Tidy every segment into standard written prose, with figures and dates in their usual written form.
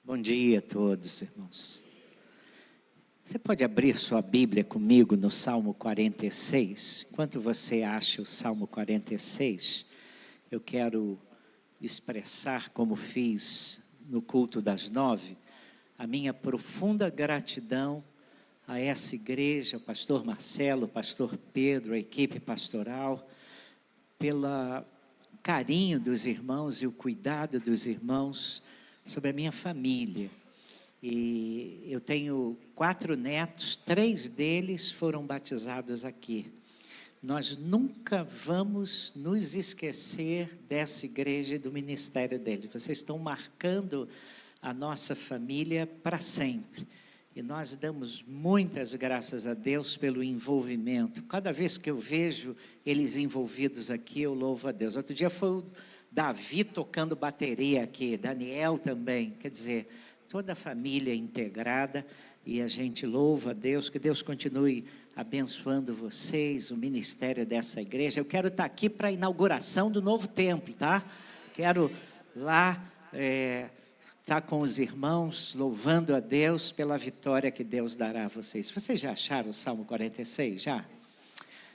Bom dia a todos, irmãos. Você pode abrir sua Bíblia comigo no Salmo 46? Enquanto você acha o Salmo 46, eu quero expressar, como fiz no culto das 9, a minha profunda gratidão a essa igreja, o pastor Marcelo, o pastor Pedro, a equipe pastoral, pelo carinho dos irmãos e o cuidado dos irmãos sobre a minha família. E eu tenho 4 netos, 3 deles foram batizados aqui. Nós nunca vamos nos esquecer dessa igreja e do ministério deles. Vocês estão marcando a nossa família para sempre. E nós damos muitas graças a Deus pelo envolvimento. Cada vez que eu vejo eles envolvidos aqui, eu louvo a Deus. Outro dia foi o Davi tocando bateria aqui, Daniel também. Quer dizer, toda a família integrada, e a gente louva a Deus, que Deus continue abençoando vocês, o ministério dessa igreja. Eu quero estar aqui para a inauguração do novo templo, tá? Quero lá estar com os irmãos, louvando a Deus pela vitória que Deus dará a vocês. Vocês já acharam o Salmo 46? Já?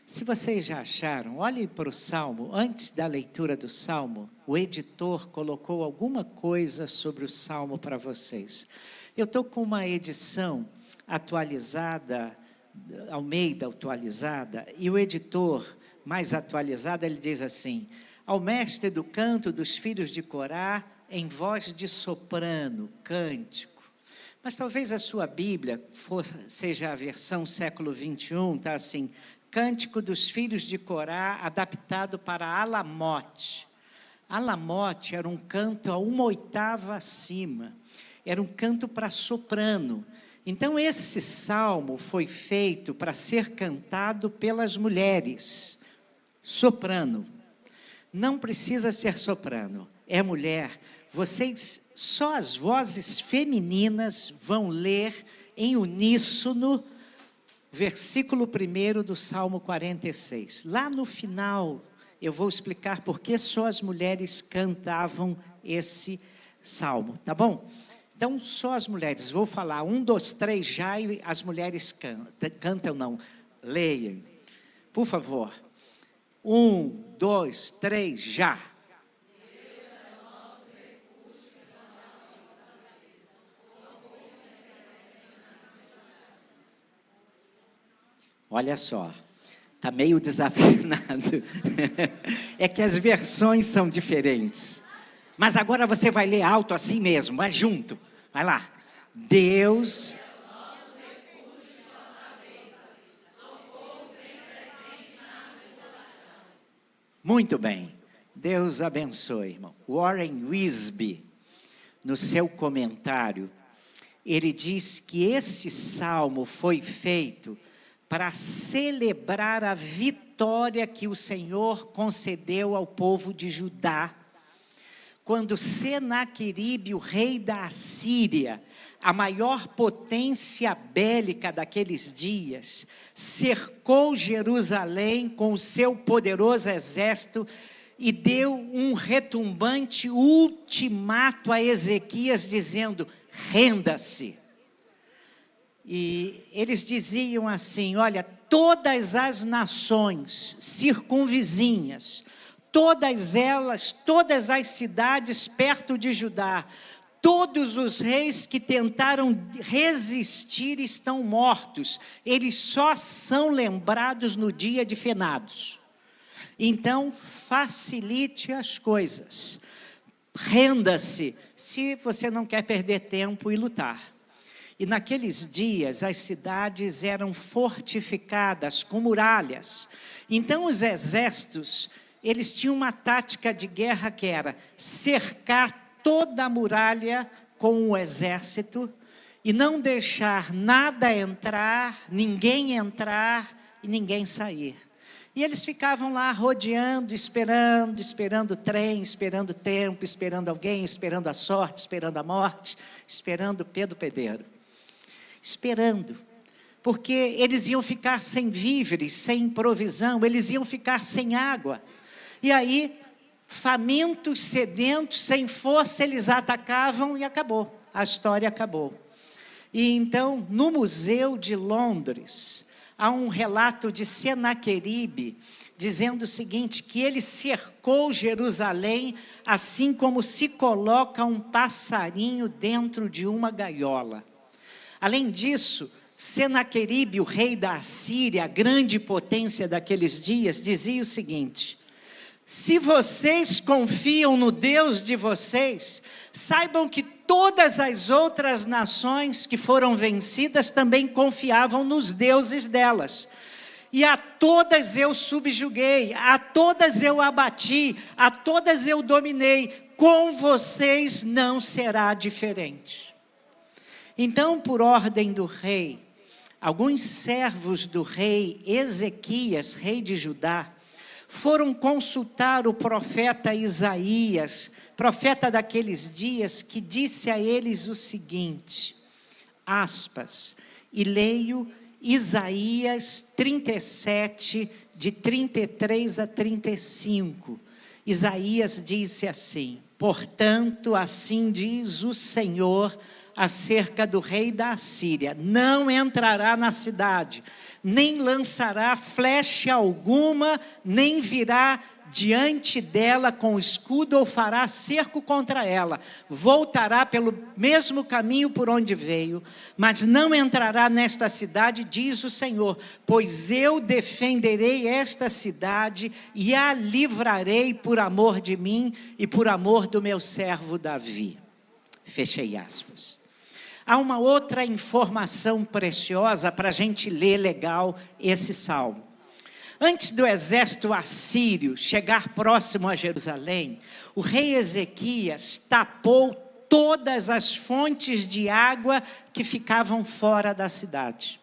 Se vocês já acharam, olhem para o Salmo. Antes da leitura do Salmo, o editor colocou alguma coisa sobre o Salmo para vocês. Eu estou com uma edição atualizada, Almeida atualizada, e o editor mais atualizado, ele diz assim: ao mestre do canto dos filhos de Corá, em voz de soprano, cântico. Mas talvez a sua Bíblia seja a versão século 21, está assim: Cântico dos filhos de Corá, adaptado para Alamote. Alamote era um canto a 1/8 acima, era um canto para soprano. Então esse salmo foi feito para ser cantado pelas mulheres, soprano. Não precisa ser soprano, é mulher. Vocês, só as vozes femininas vão ler em uníssono versículo 1 do Salmo 46. Lá no final, eu vou explicar por que só as mulheres cantavam esse salmo, tá bom? Então, só as mulheres. Vou falar 1, 2, 3 já, e as mulheres cantam não. Leiam, por favor. 1, 2, 3, já. Olha só, está meio desafinado. É que as versões são diferentes. Mas agora você vai ler alto assim mesmo, vai junto. Vai lá. Deus. Muito bem. Deus abençoe, irmão. Warren Wiersbe, no seu comentário, ele diz que esse salmo foi feito para celebrar a vitória que o Senhor concedeu ao povo de Judá, quando Senaqueribe, o rei da Assíria, a maior potência bélica daqueles dias, cercou Jerusalém com o seu poderoso exército e deu um retumbante ultimato a Ezequias, dizendo: renda-se. E eles diziam assim: olha, todas as nações circunvizinhas, todas elas, todas as cidades perto de Judá, todos os reis que tentaram resistir estão mortos, eles só são lembrados no dia de finados. Então, facilite as coisas, renda-se, se você não quer perder tempo e lutar. E naqueles dias as cidades eram fortificadas com muralhas. Então os exércitos, eles tinham uma tática de guerra que era cercar toda a muralha com o exército e não deixar nada entrar, ninguém entrar e ninguém sair. E eles ficavam lá rodeando, esperando o trem, esperando o tempo, esperando alguém, esperando a sorte, esperando a morte, esperando Pedro Pedreiro. Esperando, porque eles iam ficar sem víveres, sem provisão, eles iam ficar sem água. E aí, famintos, sedentos, sem força, eles atacavam e acabou. a história acabou. E então, no Museu de Londres, há um relato de Senaqueribe, dizendo o seguinte, que ele cercou Jerusalém, assim como se coloca um passarinho dentro de uma gaiola. Além disso, Senaqueribe, o rei da Assíria, a grande potência daqueles dias, dizia o seguinte: se vocês confiam no Deus de vocês, saibam que todas as outras nações que foram vencidas também confiavam nos deuses delas. E a todas eu subjuguei, a todas eu abati, a todas eu dominei, com vocês não será diferente. Então, por ordem do rei, alguns servos do rei Ezequias, rei de Judá, foram consultar o profeta Isaías, profeta daqueles dias, que disse a eles o seguinte, aspas, e leio Isaías 37, de 33 a 35. Isaías disse assim, portanto, assim diz o Senhor acerca do rei da Assíria, não entrará na cidade, nem lançará flecha alguma, nem virá diante dela com escudo ou fará cerco contra ela. Voltará pelo mesmo caminho por onde veio, mas não entrará nesta cidade, diz o Senhor, pois eu defenderei esta cidade e a livrarei por amor de mim e por amor do meu servo Davi. Fechei aspas. Há uma outra informação preciosa para a gente ler legal esse salmo. Antes do exército assírio chegar próximo a Jerusalém, o rei Ezequias tapou todas as fontes de água que ficavam fora da cidade.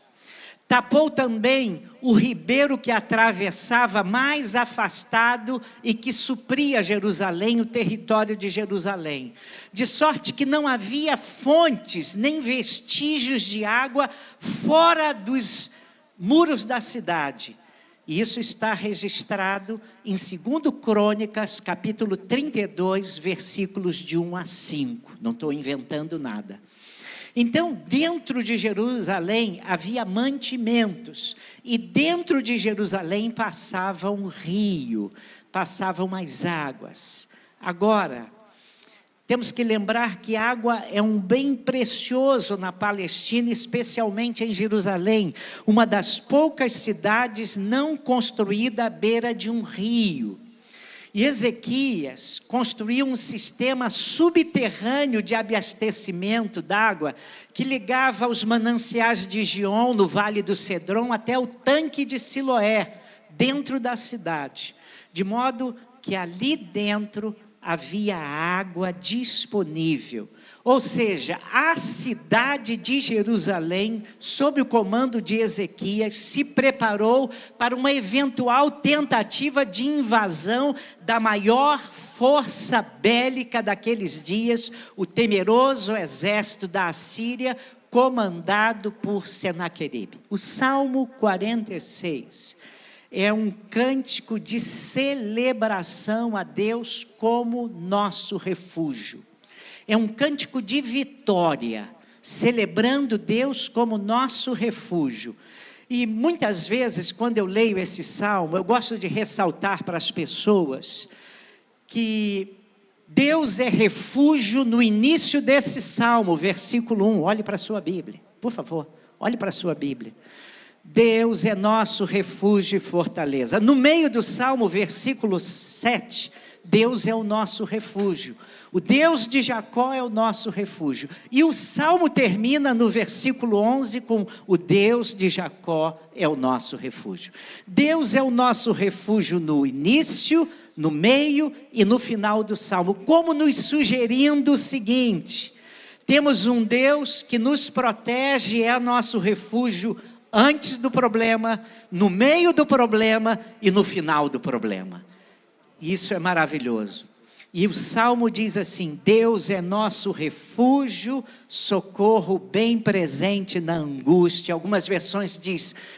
Tapou também o ribeiro que atravessava mais afastado e que supria Jerusalém, o território de Jerusalém. De sorte que não havia fontes nem vestígios de água fora dos muros da cidade. E isso está registrado em 2 Crônicas, capítulo 32, versículos de 1 a 5. Não estou inventando nada. Então, dentro de Jerusalém havia mantimentos, e dentro de Jerusalém passava um rio, passavam as águas. Agora, temos que lembrar que água é um bem precioso na Palestina, especialmente em Jerusalém, uma das poucas cidades não construída à beira de um rio. E Ezequias construiu um sistema subterrâneo de abastecimento d'água que ligava os mananciais de Gion, no Vale do Cedron, até o tanque de Siloé, dentro da cidade. De modo que ali dentro havia água disponível. Ou seja, a cidade de Jerusalém, sob o comando de Ezequias, se preparou para uma eventual tentativa de invasão da maior força bélica daqueles dias, o temeroso exército da Assíria, comandado por Senaqueribe. O Salmo 46 é um cântico de celebração a Deus como nosso refúgio. É um cântico de vitória, celebrando Deus como nosso refúgio. E muitas vezes, quando eu leio esse salmo, eu gosto de ressaltar para as pessoas que Deus é refúgio no início desse salmo, versículo 1. Olhe para a sua Bíblia, por favor, olhe para a sua Bíblia. Deus é nosso refúgio e fortaleza. No meio do salmo, versículo 7, Deus é o nosso refúgio. O Deus de Jacó é o nosso refúgio. E o salmo termina no versículo 11 com o Deus de Jacó é o nosso refúgio. Deus é o nosso refúgio no início, no meio e no final do salmo, como nos sugerindo o seguinte: temos um Deus que nos protege, é nosso refúgio antes do problema, no meio do problema e no final do problema. Isso é maravilhoso. E o Salmo diz assim: Deus é nosso refúgio, socorro bem presente na angústia. Algumas versões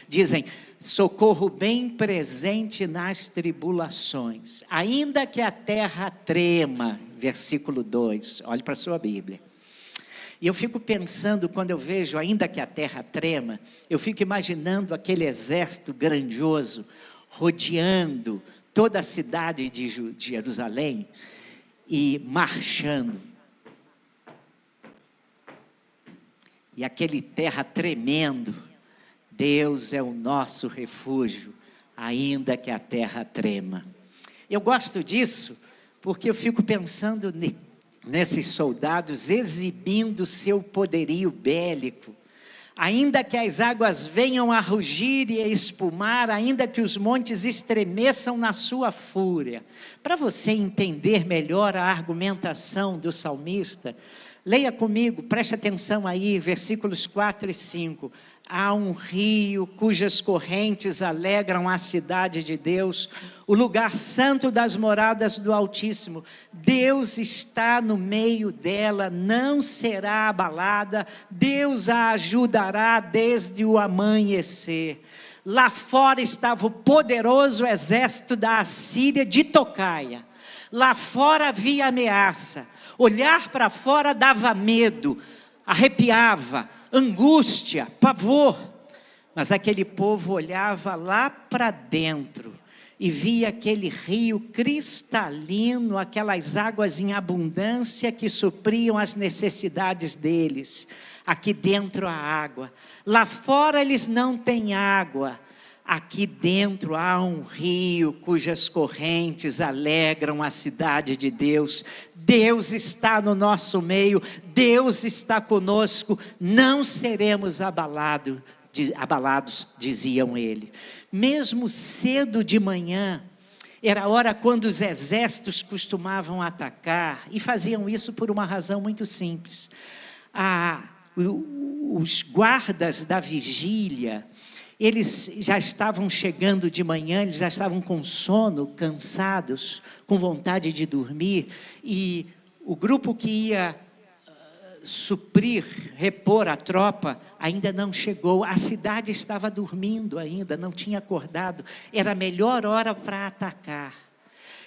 dizem, socorro bem presente nas tribulações. Ainda que a terra trema, versículo 2, olhe para a sua Bíblia. E eu fico pensando, quando eu vejo ainda que a terra trema, eu fico imaginando aquele exército grandioso, rodeando toda a cidade de Jerusalém e marchando. E aquele terra tremendo. Deus é o nosso refúgio, ainda que a terra trema. Eu gosto disso, porque eu fico pensando nesses soldados exibindo seu poderio bélico. Ainda que as águas venham a rugir e a espumar, ainda que os montes estremeçam na sua fúria. Para você entender melhor a argumentação do salmista, leia comigo, preste atenção aí, versículos 4 e 5. Há um rio cujas correntes alegram a cidade de Deus, o lugar santo das moradas do Altíssimo. Deus está no meio dela, não será abalada, Deus a ajudará desde o amanhecer. Lá fora estava o poderoso exército da Assíria de Tocaia. Lá fora havia ameaça. Olhar para fora dava medo, arrepiava, angústia, pavor. Mas aquele povo olhava lá para dentro e via aquele rio cristalino, aquelas águas em abundância que supriam as necessidades deles. Aqui dentro a água, lá fora eles não têm água. Aqui dentro há um rio cujas correntes alegram a cidade de Deus. Deus está no nosso meio, Deus está conosco, não seremos abalados, diziam ele. Mesmo cedo de manhã, era a hora quando os exércitos costumavam atacar, e faziam isso por uma razão muito simples. Os guardas da vigília, eles já estavam chegando de manhã, eles já estavam com sono, cansados, com vontade de dormir, e o grupo que ia suprir, repor a tropa, ainda não chegou. A cidade estava dormindo ainda, não tinha acordado, era a melhor hora para atacar.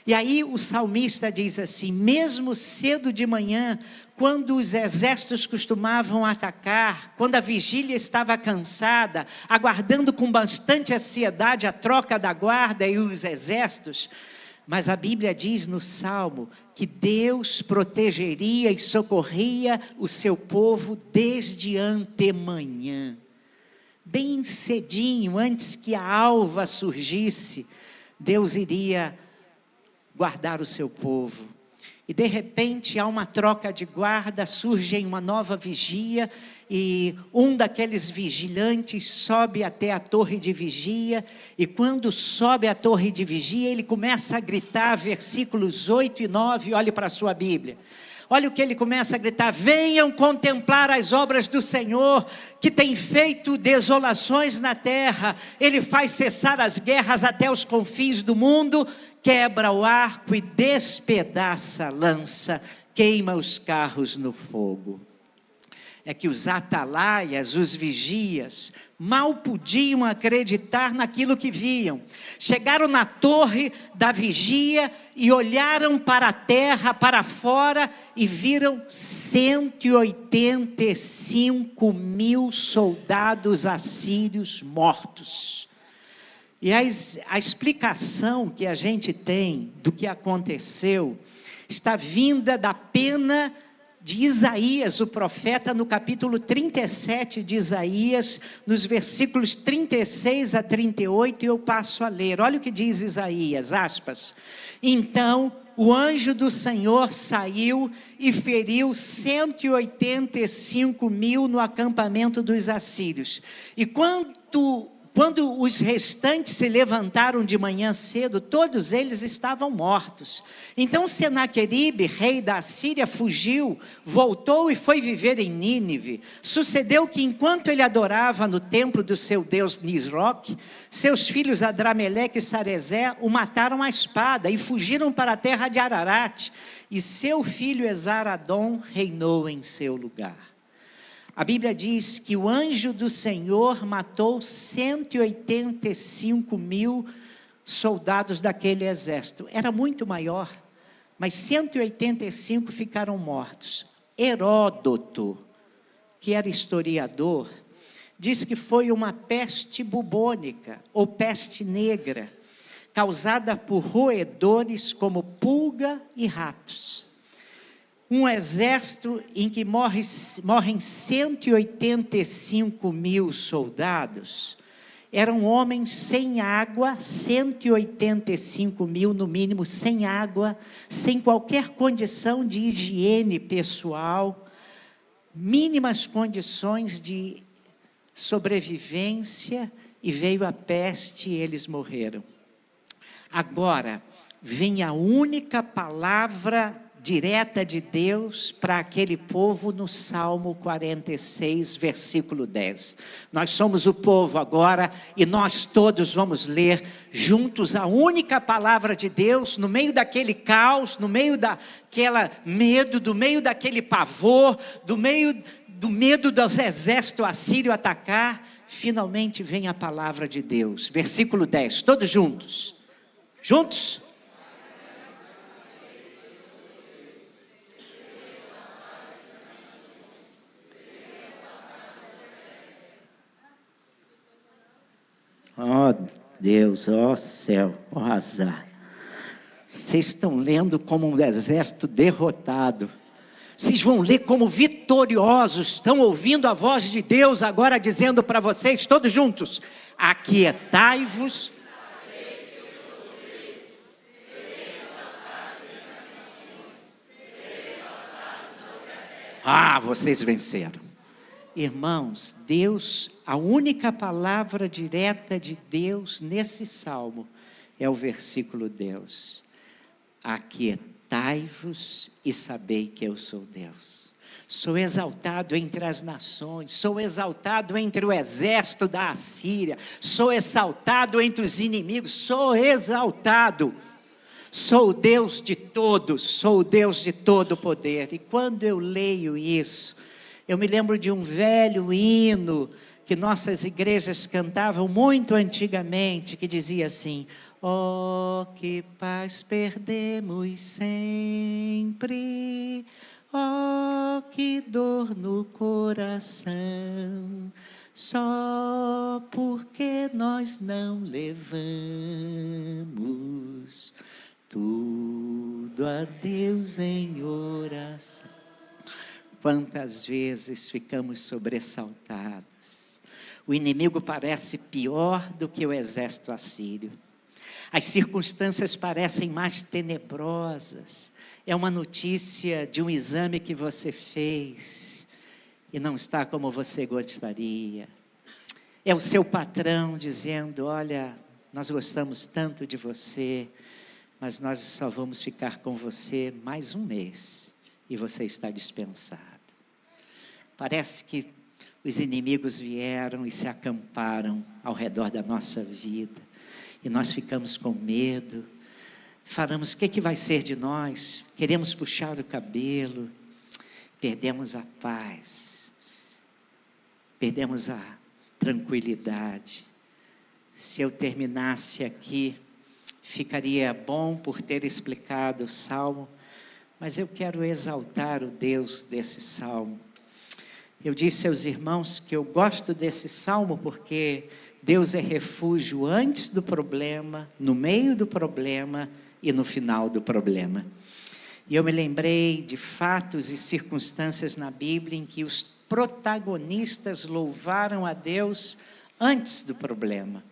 E aí o salmista diz assim: mesmo cedo de manhã, quando os exércitos costumavam atacar, quando a vigília estava cansada, aguardando com bastante ansiedade a troca da guarda e os exércitos, mas a Bíblia diz no Salmo que Deus protegeria e socorria o seu povo desde antemanhã. Bem cedinho, antes que a alva surgisse, Deus iria guardar o seu povo. E de repente há uma troca de guarda, surge uma nova vigia, e um daqueles vigilantes sobe até a torre de vigia, e quando sobe a torre de vigia, ele começa a gritar, versículos 8 e 9, olhe para a sua Bíblia. Olha o que ele começa a gritar: venham contemplar as obras do Senhor, que tem feito desolações na terra. Ele faz cessar as guerras até os confins do mundo, quebra o arco e despedaça a lança, queima os carros no fogo. É que os atalaias, os vigias, mal podiam acreditar naquilo que viam. Chegaram na torre da vigia e olharam para a terra, para fora, e viram 185 mil soldados assírios mortos. E a explicação que a gente tem do que aconteceu está vinda da pena de Isaías, o profeta, no capítulo 37 de Isaías, nos versículos 36 a 38, e eu passo a ler. Olha o que diz Isaías, aspas: então o anjo do Senhor saiu e feriu 185 mil no acampamento dos assírios. E quando os restantes se levantaram de manhã cedo, todos eles estavam mortos. Então Senaqueribe, rei da Assíria, fugiu, voltou e foi viver em Nínive. Sucedeu que enquanto ele adorava no templo do seu deus Nisroque, seus filhos Adrameleque e Sarezé o mataram à espada e fugiram para a terra de Ararat, e seu filho Esaradom reinou em seu lugar. A Bíblia diz que o anjo do Senhor matou 185 mil soldados daquele exército. Era muito maior, mas 185 ficaram mortos. Heródoto, que era historiador, diz que foi uma peste bubônica, ou peste negra, causada por roedores como pulga e ratos. Um exército em que morrem 185 mil soldados, eram homens sem água, 185 mil no mínimo, sem água, sem qualquer condição de higiene pessoal, mínimas condições de sobrevivência, e veio a peste e eles morreram. Agora, vem a única palavra direta de Deus para aquele povo no Salmo 46, versículo 10. Nós somos o povo agora e nós todos vamos ler juntos a única palavra de Deus no meio daquele caos, no meio daquela medo, do meio daquele pavor, do meio do medo do exército assírio atacar. Finalmente vem a palavra de Deus. Versículo 10, todos juntos. Juntos? Ó Deus, ó céu, ó azar. Vocês estão lendo como um exército derrotado. Vocês vão ler como vitoriosos. Estão ouvindo a voz de Deus agora dizendo para vocês, todos juntos: aquietai-vos. Vocês venceram. Irmãos, Deus, a única palavra direta de Deus nesse salmo é o versículo Deus. Aquietai-vos e sabei que eu sou Deus. Sou exaltado entre as nações, sou exaltado entre o exército da Assíria, sou exaltado entre os inimigos, sou exaltado. Sou o Deus de todos, sou o Deus de todo poder. E quando eu leio isso, eu me lembro de um velho hino que nossas igrejas cantavam muito antigamente, que dizia assim: oh, que paz perdemos sempre, oh, que dor no coração, só porque nós não levamos tudo a Deus em oração. Quantas vezes ficamos sobressaltados. O inimigo parece pior do que o exército assírio. As circunstâncias parecem mais tenebrosas. É uma notícia de um exame que você fez e não está como você gostaria. É o seu patrão dizendo: olha, nós gostamos tanto de você, mas nós só vamos ficar com você mais um mês e você está dispensado. Parece que os inimigos vieram e se acamparam ao redor da nossa vida e nós ficamos com medo, falamos: o que vai ser de nós? Queremos puxar o cabelo, perdemos a paz, perdemos a tranquilidade. Se eu terminasse aqui, ficaria bom por ter explicado o salmo, mas eu quero exaltar o Deus desse salmo. Eu disse aos irmãos que eu gosto desse salmo porque Deus é refúgio antes do problema, no meio do problema e no final do problema. E eu me lembrei de fatos e circunstâncias na Bíblia em que os protagonistas louvaram a Deus antes do problema.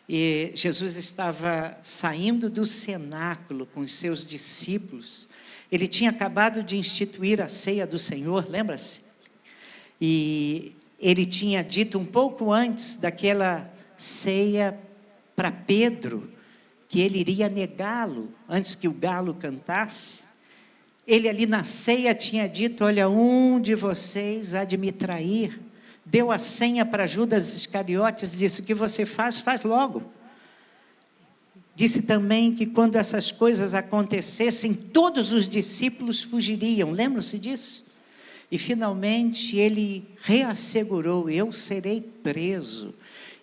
E Jesus estava saindo do cenáculo com os seus discípulos. Ele tinha acabado de instituir a ceia do Senhor, lembra-se? E ele tinha dito um pouco antes daquela ceia para Pedro, que ele iria negá-lo antes que o galo cantasse. Ele ali na ceia tinha dito: olha, um de vocês há de me trair. Deu a senha para Judas Iscariotes e disse: o que você faz, faz logo. Disse também que quando essas coisas acontecessem, todos os discípulos fugiriam, lembram-se disso? E finalmente ele reassegurou: eu serei preso,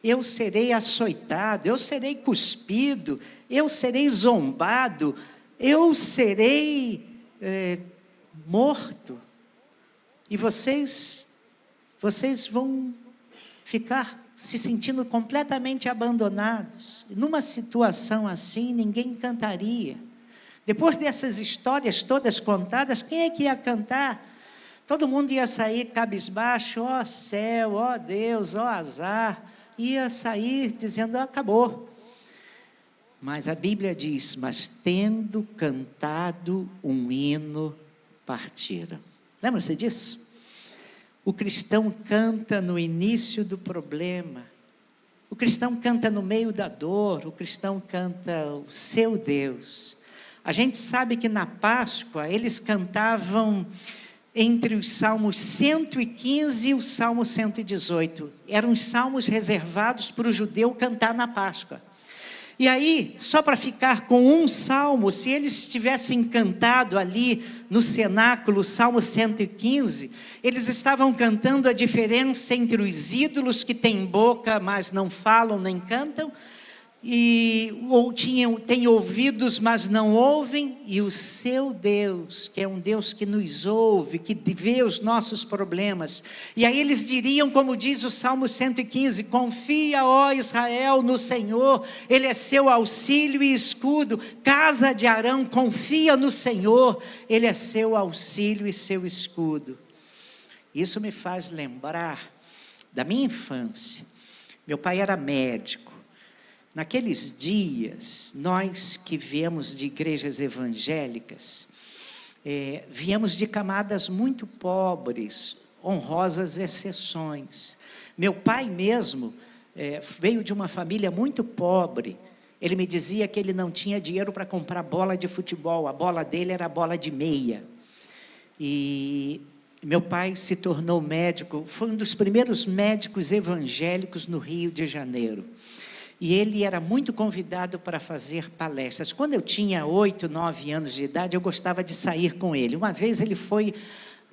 eu serei açoitado, eu serei cuspido, eu serei zombado, eu serei morto. E vocês vocês vão ficar se sentindo completamente abandonados. Numa situação assim, ninguém cantaria. Depois dessas histórias todas contadas, quem é que ia cantar? Todo mundo ia sair cabisbaixo, ó céu, ó Deus, ó azar. Ia sair dizendo, acabou. Mas a Bíblia diz, mas tendo cantado um hino, partiram. Lembra-se disso? O cristão canta no início do problema. O cristão canta no meio da dor. O cristão canta o seu Deus. A gente sabe que na Páscoa eles cantavam entre os salmos 115 e o salmo 118. Eram os salmos reservados para o judeu cantar na Páscoa. E aí, só para ficar com um salmo, se eles tivessem cantado ali no cenáculo, o salmo 115, eles estavam cantando a diferença entre os ídolos que têm boca, mas não falam nem cantam, ou têm ouvidos, mas não ouvem, e o seu Deus, que é um Deus que nos ouve, que vê os nossos problemas. E aí eles diriam, como diz o Salmo 115, confia, ó Israel, no Senhor, Ele é seu auxílio e escudo. Casa de Arão, confia no Senhor, Ele é seu auxílio e seu escudo. Isso me faz lembrar da minha infância. Meu pai era médico. Naqueles dias, nós que viemos de igrejas evangélicas, viemos de camadas muito pobres, honrosas exceções. Meu pai mesmo veio de uma família muito pobre. Ele me dizia que ele não tinha dinheiro para comprar bola de futebol, a bola dele era a bola de meia. E meu pai se tornou médico, foi um dos primeiros médicos evangélicos no Rio de Janeiro. E ele era muito convidado para fazer palestras. Quando eu tinha 8, 9 anos de idade, eu gostava de sair com ele. Uma vez ele foi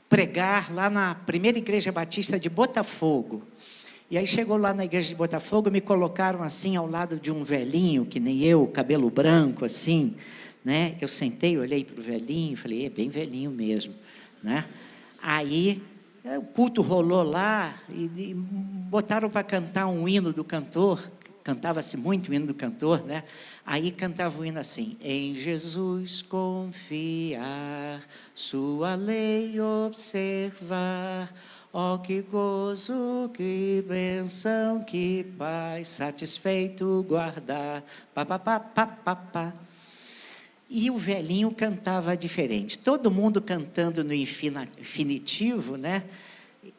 pregar lá na primeira igreja batista de Botafogo. E aí chegou lá na igreja de Botafogo, me colocaram assim ao lado de um velhinho, que nem eu, cabelo branco assim, né? Eu sentei, olhei para o velhinho e falei, é bem velhinho mesmo, né? Aí o culto rolou lá e botaram para cantar um hino do cantor. Cantava-se muito o hino do cantor, né? Aí cantava o hino assim, em Jesus confiar, sua lei observar, ó que gozo, que bênção, que paz, satisfeito guardar, pá, pá, pá, pá, pá, pá. E o velhinho cantava diferente, todo mundo cantando no infinitivo, né?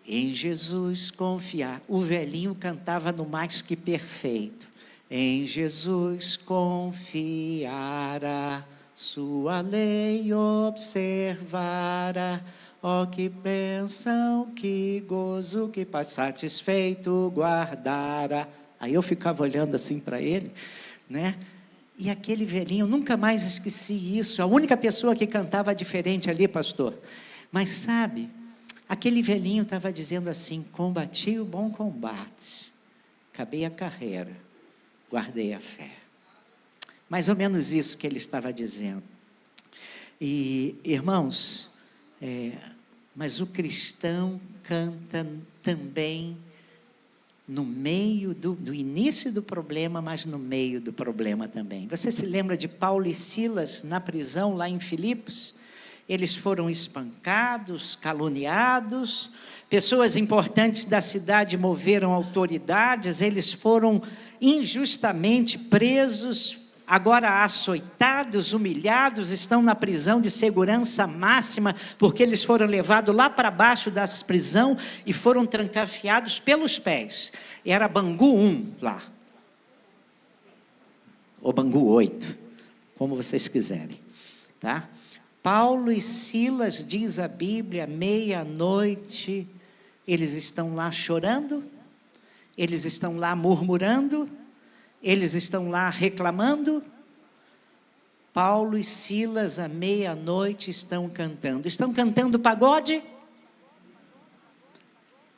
Em Jesus confiar. O velhinho cantava no mais que perfeito. Em Jesus confiara, sua lei observara, ó que bênção, que gozo, que paz, satisfeito guardara. Aí eu ficava olhando assim para ele, né? E aquele velhinho, nunca mais esqueci isso. A única pessoa que cantava diferente ali, pastor. Mas sabe, aquele velhinho estava dizendo assim, combati o bom combate, acabei a carreira, guardei a fé. Mais ou menos isso que ele estava dizendo. E, irmãos, mas o cristão canta também no meio do início do problema, mas no meio do problema também. Você se lembra de Paulo e Silas na prisão lá em Filipos? Eles foram espancados, caluniados, pessoas importantes da cidade moveram autoridades, eles foram injustamente presos, agora açoitados, humilhados, estão na prisão de segurança máxima, porque eles foram levados lá para baixo da prisão e foram trancafiados pelos pés. Era Bangu 1 lá, ou Bangu 8, como vocês quiserem, tá? Paulo e Silas, diz a Bíblia, meia-noite, eles estão lá chorando, eles estão lá murmurando, eles estão lá reclamando. Paulo e Silas, à meia-noite, estão cantando pagode?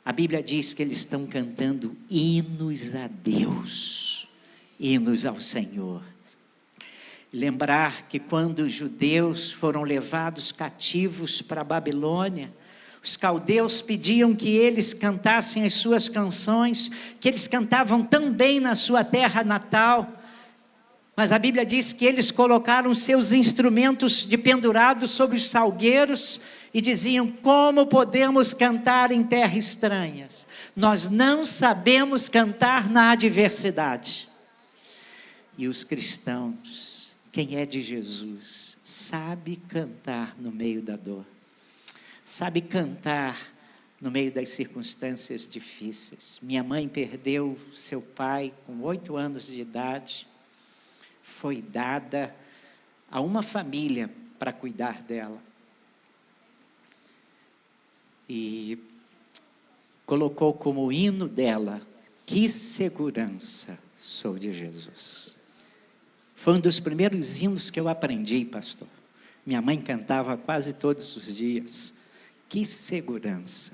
A Bíblia diz que eles estão cantando hinos a Deus, hinos ao Senhor. Lembrar que quando os judeus foram levados cativos para a Babilônia, Os caldeus pediam que eles cantassem as suas canções, que eles cantavam tão bem na sua terra natal. Mas a Bíblia diz que eles colocaram seus instrumentos de pendurados sobre os salgueiros e diziam: como podemos cantar em terras estranhas? Nós não sabemos cantar na adversidade. E os cristãos, quem é de Jesus, sabe cantar no meio da dor. Sabe cantar no meio das circunstâncias difíceis. Minha mãe perdeu seu pai com 8 anos de idade. Foi dada a uma família para cuidar dela. E colocou como hino dela: que segurança sou de Jesus. Foi um dos primeiros hinos que eu aprendi, pastor. Minha mãe cantava quase todos os dias. Que segurança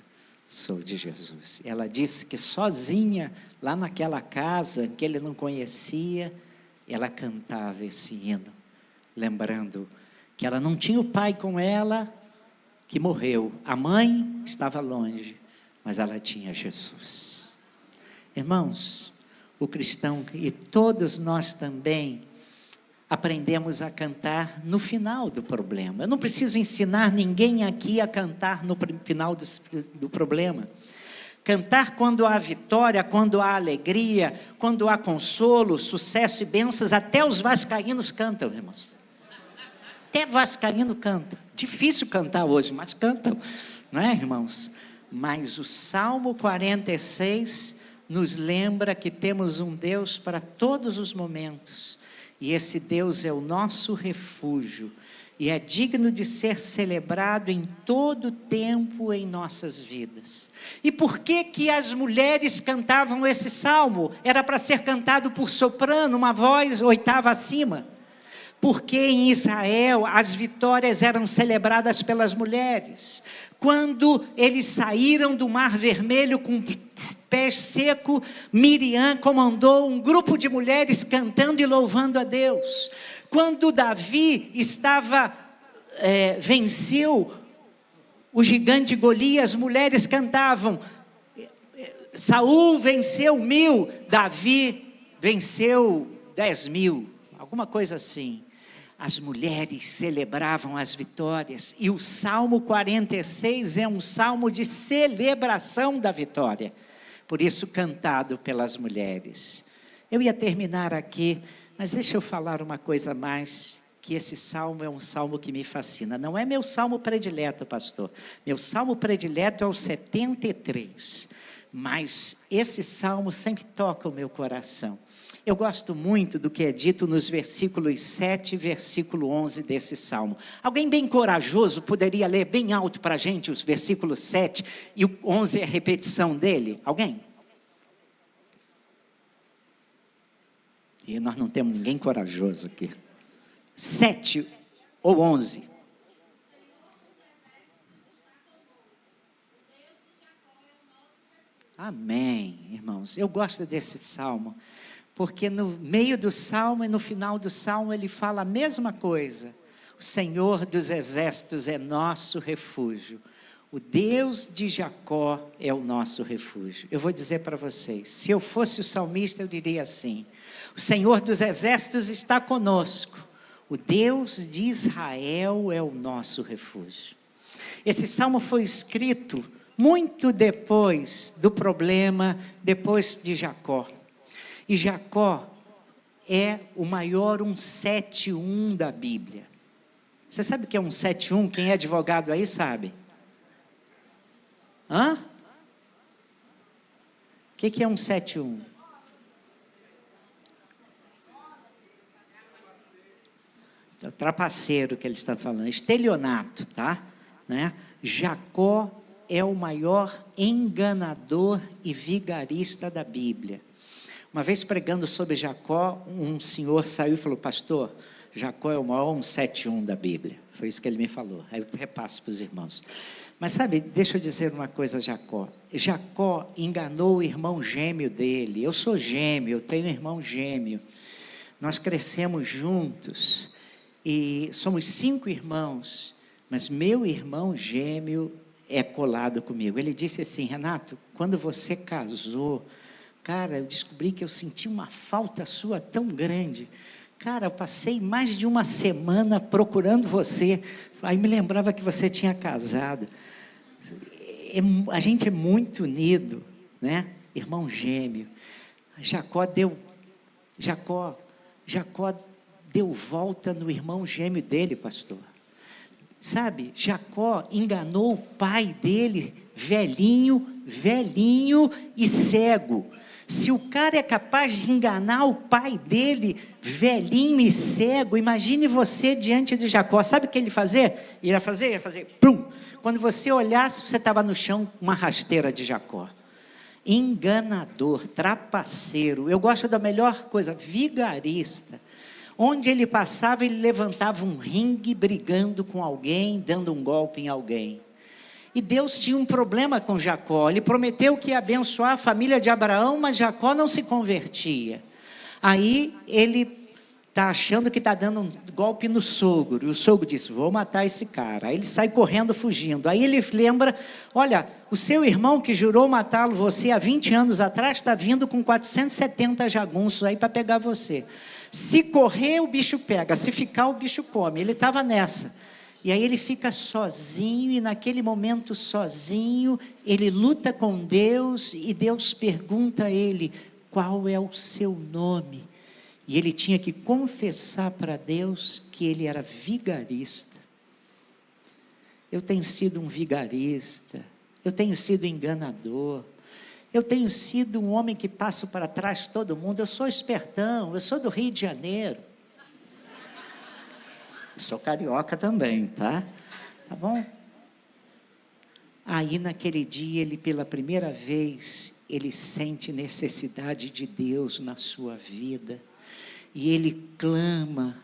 sou de Jesus. Ela disse que sozinha, lá naquela casa que ele não conhecia, ela cantava esse hino, lembrando que ela não tinha o pai com ela, que morreu. A mãe estava longe, mas ela tinha Jesus. Irmãos, o cristão, e todos nós também, aprendemos a cantar no final do problema. Eu não preciso ensinar ninguém aqui a cantar no final do problema. Cantar quando há vitória, quando há alegria, quando há consolo, sucesso e bênçãos. Até os vascaínos cantam, irmãos. Até vascaíno canta. Difícil cantar hoje, mas cantam, não é, irmãos? Mas o Salmo 46 nos lembra que temos um Deus para todos os momentos. E esse Deus é o nosso refúgio, e é digno de ser celebrado em todo tempo em nossas vidas. E por que as mulheres cantavam esse salmo? Era para ser cantado por soprano, uma voz oitava acima. Porque em Israel as vitórias eram celebradas pelas mulheres. Quando eles saíram do Mar Vermelho com pés secos, Miriam comandou um grupo de mulheres cantando e louvando a Deus. Quando Davi venceu o gigante Golias, as mulheres cantavam: Saul venceu 1000, Davi venceu 10.000, alguma coisa assim. As mulheres celebravam as vitórias, e o Salmo 46 é um salmo de celebração da vitória, por isso cantado pelas mulheres. Eu ia terminar aqui, mas deixa eu falar uma coisa mais, que esse salmo é um salmo que me fascina. Não é meu salmo predileto, pastor. Meu salmo predileto é o 73, mas esse salmo sempre toca o meu coração. Eu gosto muito do que é dito nos versículos 7 e versículo 11 desse salmo. Alguém bem corajoso poderia ler bem alto para a gente os versículos 7 e o 11 é a repetição dele? Alguém? E nós não temos ninguém corajoso aqui. 7 ou 11. Amém, irmãos. Eu gosto desse salmo, porque no meio do salmo e no final do salmo ele fala a mesma coisa. O Senhor dos exércitos é nosso refúgio. O Deus de Jacó é o nosso refúgio. Eu vou dizer para vocês, se eu fosse o salmista, eu diria assim: o Senhor dos exércitos está conosco. O Deus de Israel é o nosso refúgio. Esse salmo foi escrito muito depois do problema, depois de Jacó. E Jacó é o maior 171 da Bíblia. Você sabe o que é 171? Quem é advogado aí sabe. Hã? O que é 171? É o trapaceiro que ele está falando, estelionato, tá? Né? Jacó é o maior enganador e vigarista da Bíblia. Uma vez pregando sobre Jacó, um senhor saiu e falou: pastor, Jacó é o maior 171 da Bíblia. Foi isso que ele me falou. Aí eu repasso para os irmãos. Mas sabe, deixa eu dizer uma coisa a Jacó. Jacó enganou o irmão gêmeo dele. Eu sou gêmeo, eu tenho um irmão gêmeo. Nós crescemos juntos e somos 5 irmãos, mas meu irmão gêmeo é colado comigo. Ele disse assim: Renato, quando você casou, cara, eu descobri que eu senti uma falta sua tão grande. Cara, eu passei mais de uma semana procurando você. Aí me lembrava que você tinha casado. A gente é muito unido, né? Irmão gêmeo. Jacó deu volta no irmão gêmeo dele, pastor. Sabe, Jacó enganou o pai dele, velhinho e cego. Se o cara é capaz de enganar o pai dele, velhinho e cego, imagine você diante de Jacó. Sabe o que ele ia fazer? Pum! Quando você olhasse, você estava no chão, uma rasteira de Jacó. Enganador, trapaceiro. Eu gosto da melhor coisa, vigarista. Onde ele passava, ele levantava um ringue, brigando com alguém, dando um golpe em alguém. E Deus tinha um problema com Jacó. Ele prometeu que ia abençoar a família de Abraão, mas Jacó não se convertia. Aí ele está achando que está dando um golpe no sogro. E o sogro disse: vou matar esse cara. Aí ele sai correndo, fugindo. Aí ele lembra: olha, o seu irmão que jurou matá-lo você há 20 anos atrás, está vindo com 470 jagunços aí para pegar você. Se correr, o bicho pega. Se ficar, o bicho come. Ele estava nessa. E aí ele fica sozinho, e naquele momento sozinho, ele luta com Deus, e Deus pergunta a ele: qual é o seu nome? E ele tinha que confessar para Deus que ele era vigarista. Eu tenho sido um vigarista, eu tenho sido enganador, eu tenho sido um homem que passo para trás de todo mundo. Eu sou espertão, eu sou do Rio de Janeiro. Sou carioca também, tá? Tá bom? Aí naquele dia, ele pela primeira vez, ele sente necessidade de Deus na sua vida. E ele clama: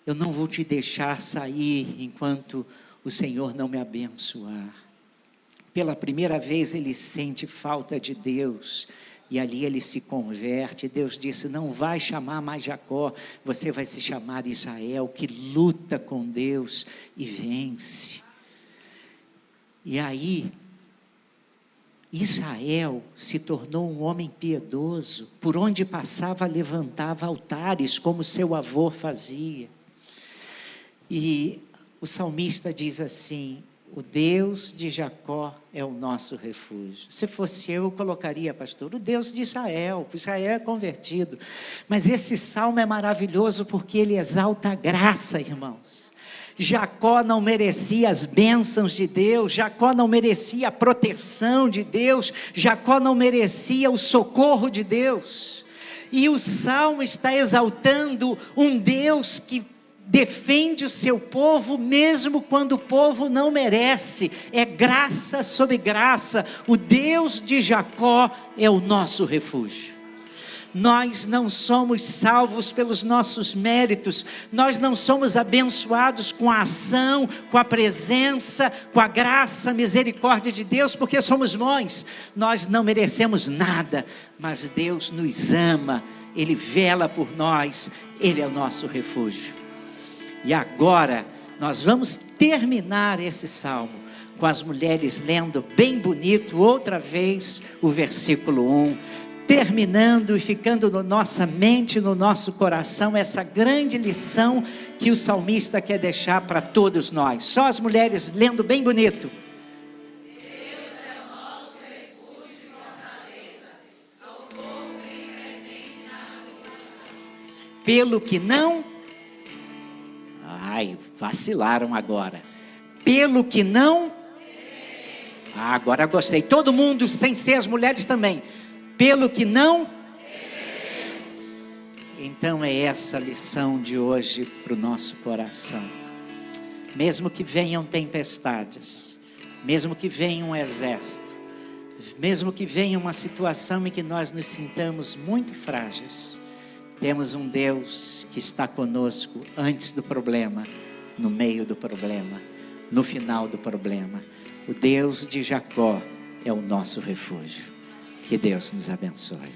eu não vou te deixar sair enquanto o Senhor não me abençoar. Pela primeira vez ele sente falta de Deus. E ali ele se converte. Deus disse: não vai chamar mais Jacó, você vai se chamar Israel, que luta com Deus e vence. E aí, Israel se tornou um homem piedoso. Por onde passava, levantava altares, como seu avô fazia. E o salmista diz assim: o Deus de Jacó é o nosso refúgio. Se fosse eu colocaria, pastor, o Deus de Israel. Israel é convertido. Mas esse salmo é maravilhoso porque ele exalta a graça, irmãos. Jacó não merecia as bênçãos de Deus, Jacó não merecia a proteção de Deus, Jacó não merecia o socorro de Deus. E o salmo está exaltando um Deus que defende o seu povo, mesmo quando o povo não merece. É graça sobre graça. O Deus de Jacó é o nosso refúgio. Nós não somos salvos pelos nossos méritos, nós não somos abençoados com a ação, com a presença, com a graça, a misericórdia de Deus, porque somos bons. Nós não merecemos nada, mas Deus nos ama, Ele vela por nós, Ele é o nosso refúgio. E agora, nós vamos terminar esse salmo com as mulheres lendo bem bonito, outra vez, o versículo 1. Terminando e ficando na nossa mente, no nosso coração, essa grande lição que o salmista quer deixar para todos nós. Só as mulheres lendo bem bonito. Deus é o nosso refúgio e fortaleza, socorro bem presente na tribulação. Pelo que não... vacilaram agora. Pelo que não... agora gostei. Todo mundo, sem ser as mulheres também. Pelo que não... Então é essa a lição de hoje para o nosso coração. Mesmo que venham tempestades, mesmo que venha um exército, mesmo que venha uma situação em que nós nos sintamos muito frágeis, temos um Deus que está conosco antes do problema, no meio do problema, no final do problema. O Deus de Jacó é o nosso refúgio. Que Deus nos abençoe.